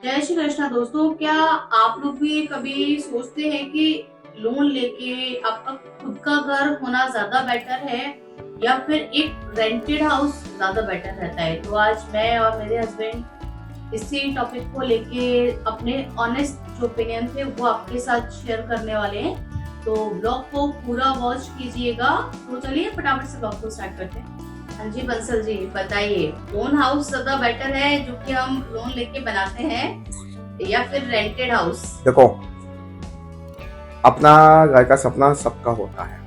जय श्री कृष्णा दोस्तों। क्या आप लोग भी कभी सोचते हैं कि लोन लेके आपका खुद का घर होना ज्यादा बेटर है या फिर एक रेंटेड हाउस ज्यादा बेटर रहता है? तो आज मैं और मेरे हस्बैंड इसी टॉपिक को लेके अपने ऑनेस्ट जो ओपिनियन थे वो आपके साथ शेयर करने वाले हैं। तो ब्लॉग को पूरा वॉच कीजिएगा। तो चलिए फटाफट से ब्लॉग को स्टार्ट करते हैं। हाँ जी बंसल जी, बताइए, ओन हाउस ज्यादा बेटर है जो कि हम लोन लेके बनाते हैं या फिर रेंटेड हाउस? देखो, अपना घर का सपना सबका होता है,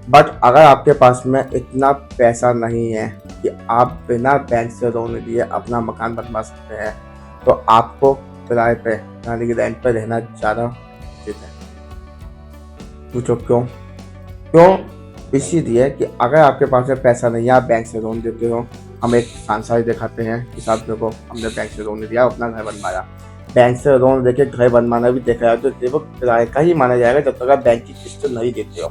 बट अगर आपके पास में इतना पैसा नहीं है कि आप बिना बैंक से लोन लिए अपना मकान बनवा सकते हैं, तो आपको किराए पे यानी कि रेंट पे रहना ज़्यादा उचित है। पूछो क्यों? क्यों? इसीलिए कि अगर आपके पास में पैसा नहीं है, आप बैंक से लोन देते हो। हम एक सांसारिक दिखाते हैं कि साहब देखो, हमने बैंक से लोन लिया, अपना घर बनवाया। बैंक से लोन लेके घर बनवाना भी देखा जाए तो देखो किराए का ही माना जाएगा जब तक आप बैंक की किस्त नहीं देते हो।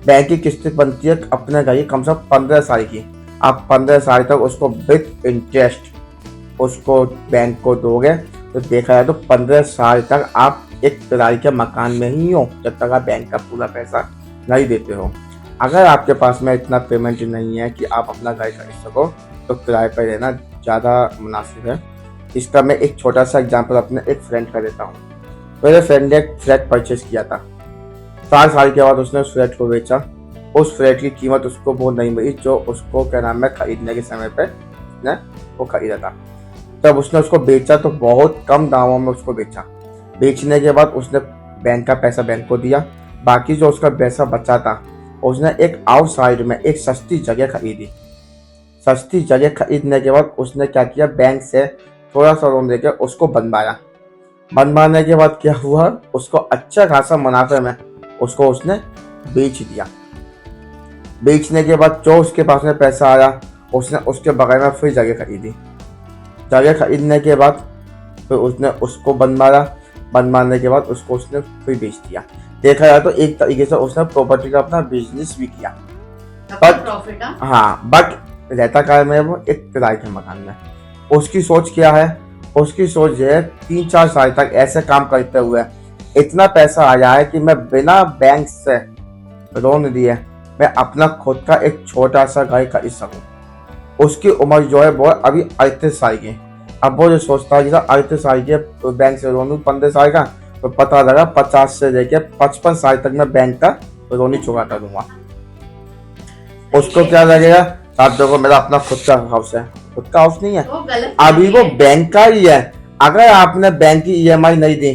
बैंक की किस्त बनती है अपने घर की कम से कम 15 साल की। आप 15 साल तक उसको विद इंटरेस्ट उसको बैंक को दोगे, तो देखा जाए तो 15 साल तक आप एक किराए के मकान में ही हो जब तक आप बैंक का पूरा पैसा नहीं देते हो। अगर आपके पास में इतना पेमेंट नहीं है कि आप अपना घर खरीद सको, तो किराए पर रहना ज़्यादा मुनासिब है। इसका मैं एक छोटा सा एग्जांपल अपने एक फ्रेंड का देता हूँ। मेरे फ्रेंड ने एक फ्लैट परचेज किया था। 4 साल के बाद उसने उस फ्लैट को बेचा। उस फ्लैट की कीमत उसको वो नहीं मिली जो उसको क्या नाम है खरीदने के समय पे उसने वो खरीदा था। तब उसने उसको बेचा तो बहुत कम दामों में उसको बेचा। बेचने के बाद उसने बैंक का पैसा बैंक को दिया। बाकी जो उसका पैसा बचा था उसने एक आउटसाइड में एक सस्ती जगह खरीदी। सस्ती जगह खरीदने के बाद उसने क्या किया, बैंक से थोड़ा सा लोन लेके उसको बनवाया। बनवाने के बाद क्या हुआ, उसको अच्छा खासा मुनाफे में उसको उसने बेच दिया। बेचने के बाद जो उसके पास में पैसा आया, उसने उसके बगल में फिर जगह खरीदी। जगह खरीदने के बाद फिर उसने उसको बनवाया। बनवाने के बाद उसको उसने फिर बेच दिया। देखा जाए तो एक तरीके से उसने प्रॉपर्टी का अपना बिजनेस भी किया। But profit? बट रहता क्या में वो एक किराए के मकान में। उसकी सोच क्या है? उसकी सोच ये है 3-4 साल तक ऐसे काम करते हुए इतना पैसा आया है कि मैं बिना बैंक से लोन लिए मैं अपना खुद का एक छोटा सा घर खरीद सकूं। उसकी उम्र जो है वो अभी 38 साल की। अब वो जो सोचता है कि 38 साल के बैंक से लोन 15 साल का, तो पता लगा 50 से लेके 55 साल तक मैं बैंक का लोन ही चुकाता दूंगा। उसको क्या लगेगा, आप देखो मेरा अपना खुद का हाउस है। खुद का हाउस नहीं है, वो गलत अभी वो है। बैंक का ही है। अगर आपने बैंक की ईएमआई नहीं दी,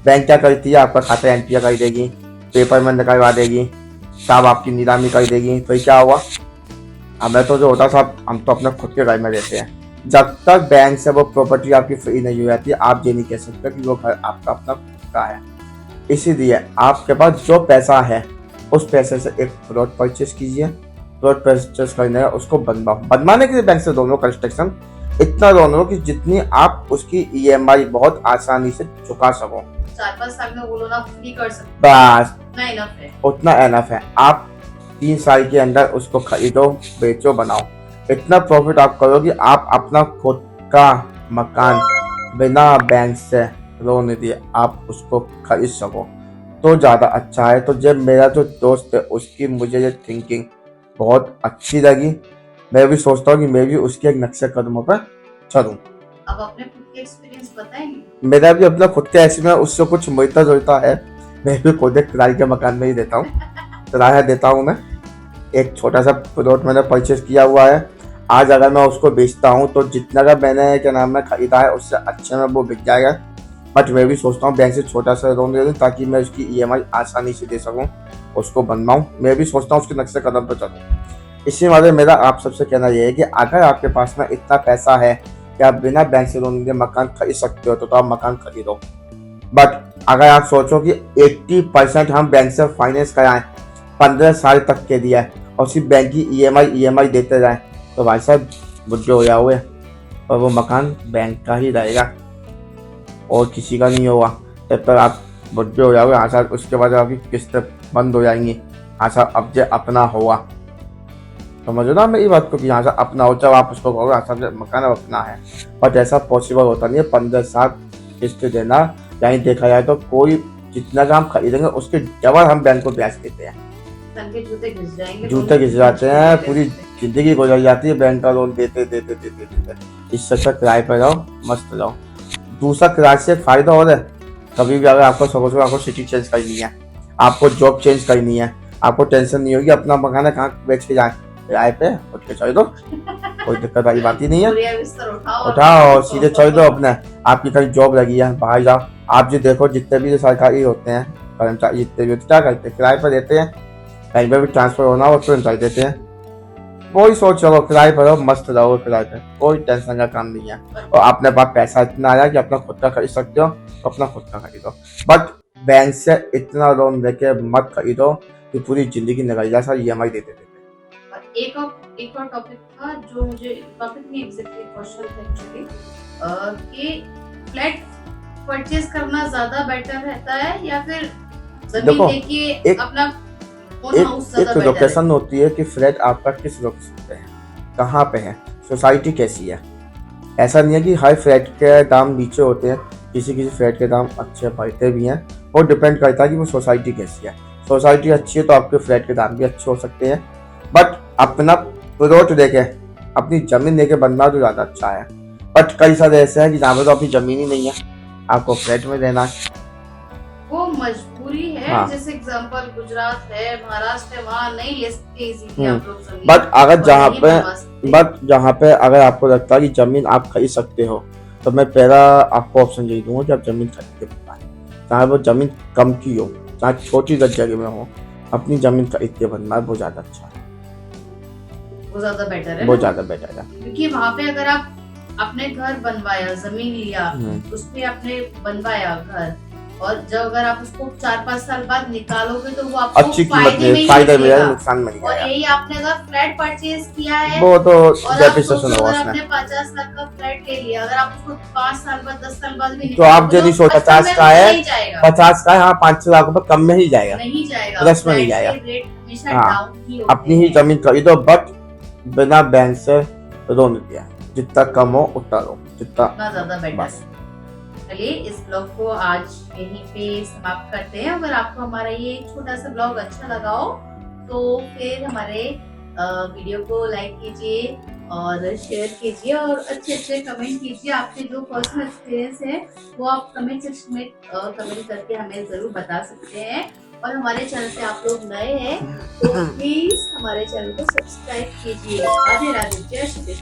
बैंक क्या करती है, आपका खाता एनपीए कर देगी, पेपर में निकलवा देगी, साहब आपकी नीलामी कर देगी। तो क्या हुआ? हमें तो जो होता साहब, हम तो अपने खुद के घर में रहते हैं। जब तक बैंक से वो प्रॉपर्टी आपकी फ्री नहीं हो जाती, आप ये नहीं कह सकते कि वो घर आपका अपना खुद का है। इसीलिए आपके पास जो पैसा है उस पैसे से एक प्लॉट परचेज कीजिए। प्लॉट परचेज करने का उसको बनवाने के लिए बैंक से दोनों कंस्ट्रक्शन इतना लोन लो कि जितनी आप उसकी ईएमआई बहुत आसानी से चुका सको। 4-5 साल में वो लोन आप फ्री कर सकते बस हैं, उतना इनफ है। उतना एनफ है। आप 3 साल के अंदर उसको खरीदो, बेचो, बनाओ। इतना प्रॉफिट आप करो कि आप अपना खुद का मकान बिना बैंक से लोन दिए आप उसको खरीद सको, तो ज़्यादा अच्छा है। तो जब मेरा जो दोस्त है उसकी मुझे ये थिंकिंग बहुत अच्छी लगी। मैं भी सोचता हूँ कि मैं भी उसके एक नक्शे कदमों पर चलूँ। अब अपने खुद के एक्सपीरियंस बताएंगे? मेरा भी अपना खुद का एक्सपीरियंस उससे कुछ मिलता जुलता है। मैं भी खुद एक किराए के मकान में ही देता हूँ, किराया देता हूँ मैं। एक छोटा सा प्लॉट मैंने परचेज किया हुआ है। आज अगर मैं उसको बेचता हूँ तो जितना का मैंने क्या नाम है खरीदा है उससे अच्छे में वो बिक जाएगा। बट मैं भी सोचता हूँ बैंक से छोटा सा लोन दे दूँ ताकि मैं उसकी ईएमआई आसानी से दे सकूँ, उसको बनवाऊँ। मैं भी सोचता हूँ उसके नक्शे कदम पर चलूँ। इसी वाले मेरा आप सबसे कहना यह है कि अगर आपके पास में इतना पैसा है कि आप बिना बैंक से लोन लिए मकान खरीद सकते हो, तो आप मकान खरीदो। बट अगर आप सोचो कि 80% हम बैंक से फाइनेंस कराएं 15 साल तक के लिए और सिर्फ बैंक की ईएमआई देते जाएं, तो भाई साहब बुढ़े हो जाओगे और वो मकान बैंक का ही रहेगा और किसी का नहीं होगा। जब तक आप बुढ़े हो जाओगे, हाँ साहब, उसके बाद आपकी किस्त बंद हो जाएंगी। हाँ साहब, अब जो अपना होगा। समझ लो ना मेरी बात को कि यहाँ से अपना हो, जब आप उसको कहोगे सब मकान अब अपना है, बट ऐसा पॉसिबल होता नहीं है 15 साल किस्त देना। यानी देखा जाए तो कोई जितना का हम खरीदेंगे उसके डबल हम बैंक को ब्याज देते हैं। सन के जूते घिस जाएंगे, जूते घिस जाते हैं, पूरी जिंदगी गुजर जाती है बैंक का लोन देते देते देते देते। इससे अच्छा किराए पर रहो, मस्त रहो। दूसरा किराए से एक फायदा और है, कभी भी अगर आपको सपोज आपको सिटी चेंज करनी है, आपको जॉब चेंज करनी है, आपको टेंशन नहीं होगी अपना मकान है कहाँ बेच के जाए, किराए पे उठ के चल दो, कोई दिक्कत वाली बात ही नहीं है। बोरिया बिस्तर उठाओ उठाओ सीधे चल दो अपने। आपकी कहीं जॉब लगी है बाहर जाओ। आप जो देखो जितने भी सरकारी होते हैं कर्मचारी, जितने भी होते हैं क्या करते हैं, किराए पर देते हैं, कहीं पर भी ट्रांसफर होना हो तुरंत कर देते हैं। वही सोच रहो किराए पर रहो, मस्त रहो किराए पे, कोई टेंशन का काम नहीं है। और अपने पास पैसा इतना आया कि अपना खुद का खरीद सकते हो तो अपना खुद का खरीदो, बट बैंक से इतना लोन लेके मत खरीदो कि पूरी जिंदगी निकल जाए सर EMI देते देते। एक और टॉपिक था जो मुझे टॉपिक नहीं एग्जैक्टली क्वेश्चन था एक्चुअली, कि फ्लैट परचेज करना ज्यादा बेटर रहता है या फिर देखो, जमीन लेके अपना ओन हाउस ज्यादा एक बेटर है? लोकेशन होती है कि फ्लैट आपका किस लोकेशन पे है, कहाँ पे है, सोसाइटी कैसी है। ऐसा नहीं है कि हर फ्लैट के दाम नीचे होते हैं, किसी किसी फ्लैट के दाम अच्छे बढ़ते भी हैं। वो डिपेंड करता है कि वो सोसाइटी कैसी है। सोसाइटी अच्छी है तो आपके फ्लैट के दाम भी अच्छे हो सकते हैं, बट अपना प्लॉट देके अपनी जमीन लेके बनना तो ज़्यादा अच्छा है। बट कई सारे ऐसे हैं कि जहाँ पे तो अपनी जमीन ही नहीं है, आपको फ्लैट में रहना है। वो मजबूरी है। हाँ। जैसे एग्जांपल गुजरात है, महाराष्ट्र है, वहाँ नहीं ले सकते इजीली आप लोग जमीन। बट अगर और जहाँ नहीं पे बनवा सकते। बट जहाँ पे अगर आपको लगता है कि जमीन आप खरीद सकते हो, तो मैं पहला आपको ऑप्शन यही दूंगा कि आप जमीन खरीद के बनवाएं। चाहे वो जमीन कम की हो, चाहे छोटी जगह में हो, अपनी जमीन खरीद के बनवाएं, वो ज्यादा अच्छा है, वो ज्यादा बेटर है वो ना? ज्यादा बेटर है। क्योंकि वहाँ पे अगर आप अपने घर बनवाया, जमीन लिया, उस पे आपने बनवाया घर, और जब अगर आप उसको 4-5 साल बाद निकालोगे तो वो आपको अच्छी कीमत फायदे में में ही फायदा मिलेगा, मिलेगा। नुकसान में नहीं और आएगा। यही आपने अगर फ्लैट परचेज किया है वो तो और आप डेप्रिसिएशन सोचो होगा अगर उसमें। आपने 50 लाख का फ्लैट ले लिया, अगर आप उसको 5 साल बाद 10 साल बाद भी तो आप निकालोगे यदि सोचो 50 का है, नहीं जाएगा, 50 का है, हाँ 5-6 लाख रुपए कम में ही जाएगा, नहीं जाएगा, प्लस में नहीं फ्लैट जाएगा। के रेट हमेशा हाँ, डाउन ही होते अपनी ही हैं। जमीन खरीदो, बट बिना बैंक से लोन लिया, जितना कम हो उतना लो, जितना उतना ज्यादा बेटर बस। है। चलिए इस ब्लॉग को आज यहीं पे समाप्त करते हैं। अगर आपको हमारा ये छोटा सा ब्लॉग अच्छा लगा हो तो फिर हमारे वीडियो को लाइक कीजिए और शेयर कीजिए और अच्छे अच्छे कमेंट कीजिए। आपके जो पर्सनल एक्सपीरियंस है वो आप कमेंट सेक्शन में कमेंट करके हमें जरूर बता सकते हैं। और हमारे चैनल पे आप लोग नए हैं तो प्लीज हमारे चैनल को सब्सक्राइब कीजिए। राधे राधे, जय श्री कृष्ण।